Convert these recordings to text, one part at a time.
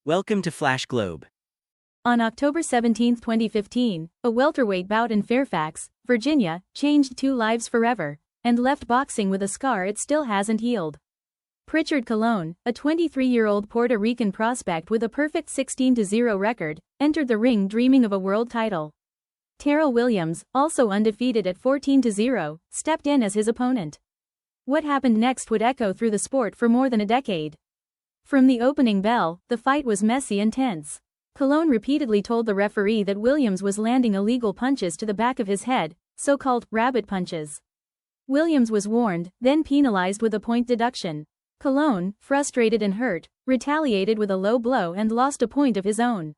Welcome to Flash Globe. On October 17, 2015, a welterweight bout in Fairfax, Virginia, changed two lives forever, and left boxing with a scar it still hasn't healed. Prichard Colón, a 23-year-old Puerto Rican prospect with a perfect 16-0 record, entered the ring dreaming of a world title. Terrel Williams, also undefeated at 14-0, stepped in as his opponent. What happened next would echo through the sport for more than a decade. From the opening bell, the fight was messy and tense. Colón repeatedly told the referee that Williams was landing illegal punches to the back of his head, so-called rabbit punches. Williams was warned, then penalized with a point deduction. Colón, frustrated and hurt, retaliated with a low blow and lost a point of his own.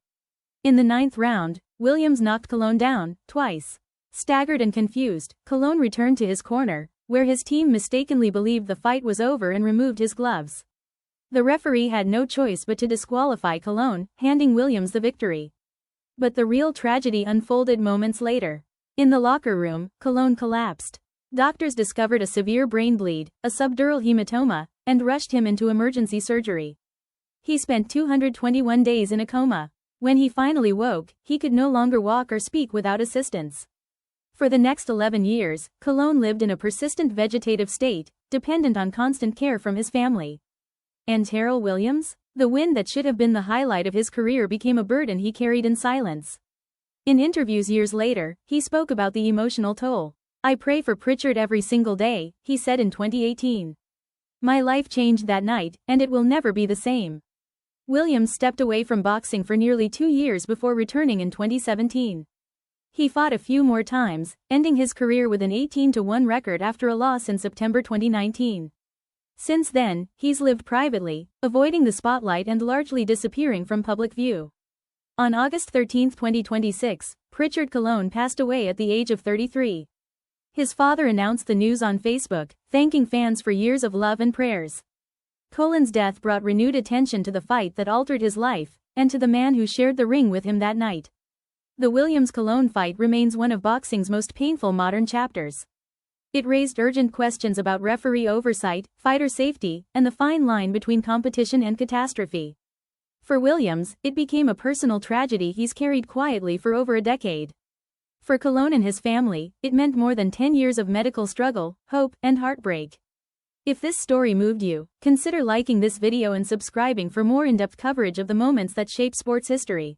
In the ninth round, Williams knocked Colón down, twice. Staggered and confused, Colón returned to his corner, where his team mistakenly believed the fight was over and removed his gloves. The referee had no choice but to disqualify Colón, handing Williams the victory. But the real tragedy unfolded moments later. In the locker room, Colón collapsed. Doctors discovered a severe brain bleed, a subdural hematoma, and rushed him into emergency surgery. He spent 221 days in a coma. When he finally woke, he could no longer walk or speak without assistance. For the next 11 years, Colón lived in a persistent vegetative state, dependent on constant care from his family. And Terrel Williams? The win that should have been the highlight of his career became a burden he carried in silence. In interviews years later, he spoke about the emotional toll. "I pray for Prichard every single day," he said in 2018. "My life changed that night, and it will never be the same." Williams stepped away from boxing for nearly 2 years before returning in 2017. He fought a few more times, ending his career with an 18-1 record after a loss in September 2019. Since then, he's lived privately, avoiding the spotlight and largely disappearing from public view. On August 13, 2026, Prichard Colón passed away at the age of 33. His father announced the news on Facebook, thanking fans for years of love and prayers. Colón's death brought renewed attention to the fight that altered his life, and to the man who shared the ring with him that night. The Williams-Colón fight remains one of boxing's most painful modern chapters. It raised urgent questions about referee oversight, fighter safety, and the fine line between competition and catastrophe. For Williams, it became a personal tragedy he's carried quietly for over a decade. For Colón and his family, it meant more than 10 years of medical struggle, hope, and heartbreak. If this story moved you, consider liking this video and subscribing for more in-depth coverage of the moments that shape sports history.